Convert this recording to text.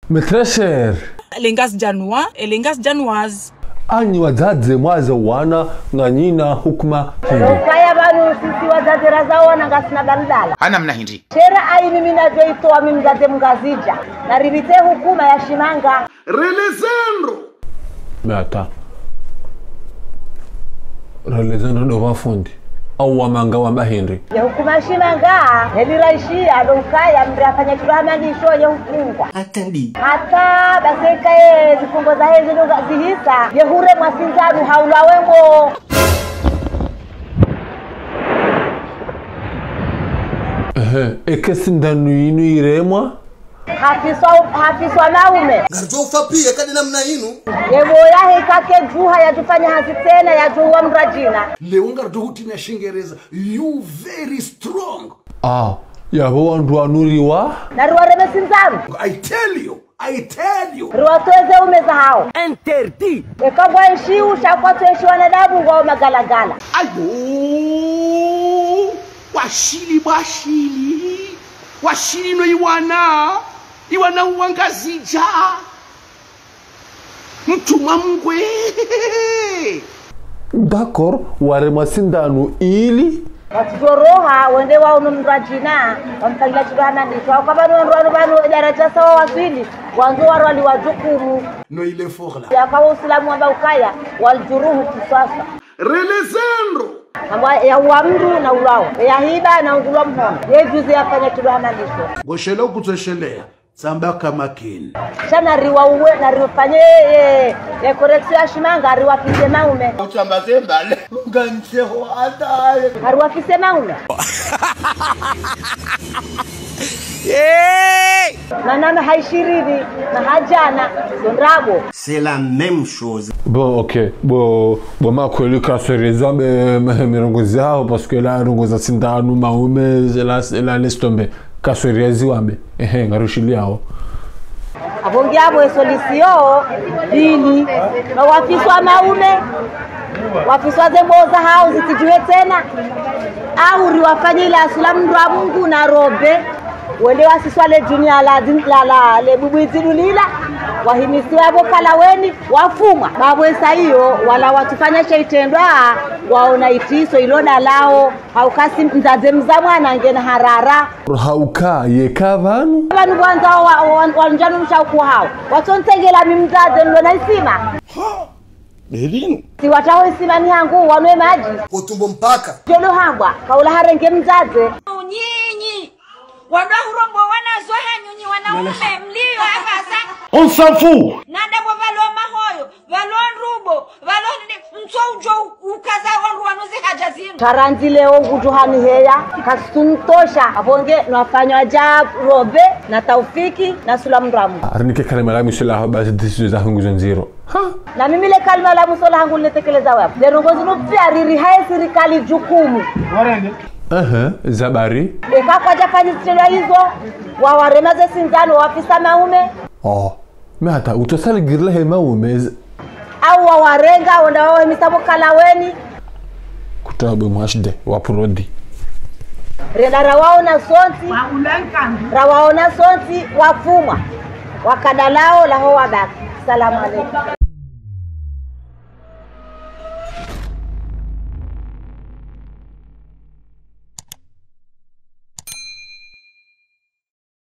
Metrasher. Lengas Janua, elengas Januaz. Ani wadzadze mwaze wana nganyina hukuma hindi. Kaya banu sisi wadzadze razawa na ngasina bandala. Hana mna hindi. Shera ai mimi na joitoa mimi mzadze mgazija. Na ribite hukuma ya Shimanga. Relezandro. Beata. Relezandro do wafundi. Au wamanga wa mahindi. Ya hukuma Shimanga, heliraishi adokaya mrafanya kirama nisho ya hukungwa. Atandi. Hata baseka zifungo za hizo zihisa, yehure mwasinzanu haula wengo. Eke Sidanu inu iremwa? Hafiswa Mawume. Ngarjo ufapie kadi namna inu. Yemoya hekake juha ya tufanya hasi tena ya juwa mrajina. Leo ngarjo hutina Shingereza. You very strong. Yabo wandu anuriwa? Na ruwa reme sinzaru. I tell you. Ruwa tuweze umeza hao. Enterti. Ekabwa ishiu shakwa tueshi wanadabu kwa magalagala. Ayo. Washili no iwana uangazija. Mtuma mgwe. D'accord, warema Sidanu ili Watijoroha wende wa unumrajina wamtagila chibana nisho wakabanu wanu daraja sawa wasili wanzo wali wajukumu No ile fogla ya kwa uislamu amba ukaya waljuruhu kisasa relezandro amba ya uamdu na ulao ya hiba na ungulwa mhono yejuzi yafanya chibana nisho goshelo kutoshelea samba kama kin shana riwa uwe na riwafanye correction ya Shimanga riwa kise Mawume uchamba zembale nganseho atale riwa kise Mawume Manana haishiridi na hajana sondrabo. C'est la même chose. Bon, ok. Bon ma kweli kasereza mirongo zao parce que là rongoza Sidanu Mawume la laisse tomber. Kaserezi wambe. Ngarushilia hao. Abongi abo solution dini. Na wafiswa Mawume. Wafiswa zemboza hao zitijue tena. Au riwafanye ile asulamu ndo Mungu na robe. Wende wasiswale dunia la le bubuizilulila wahimisiwa abo kalaweni wafumwa babwesa hiyo wala watufanya sheitendwa waona itiso iloda lao haukasi mzaze mzamwana ngena harara hauka yekavanu abantu kwanza wanjanu mshauku hao watontegela mimzaze ndo naisima Elinu si wataho isima ni hangu wanwe maji potumbo mpaka jono hangwa kaula harenge mzaze nyinyi Wadahurombo wana zoha nyunyi wanaume mlio akasa. On s'en fout. Nanda bo valo mahoyo, valo nrubo, valo mso ujo ukaza wanru wanuzi hajazinu. Taranzi leo ngutuhani heya, kasuntosha. Abonge nwafanywa ajabu robe na taufiki na sulamramu. Arnike kalima la misula habasi disizo za hungu zonziro. Na mimi le kalima la musola hangu letekeleza wapi. Lerongozi nupia riri hae sirikali jukumu. Warende. Zabari. Eka kwa jafani stilo hizo, wawaremaze Sidanu wafisa Mawume. Hata utosali girla he Mawume. Au wawarenga wanda wawe misabo kalaweni. Kutabe Mhd Prod. Reda rawaona sonti wafumwa. Wakadalao la hoa baki. Salamu alaikum.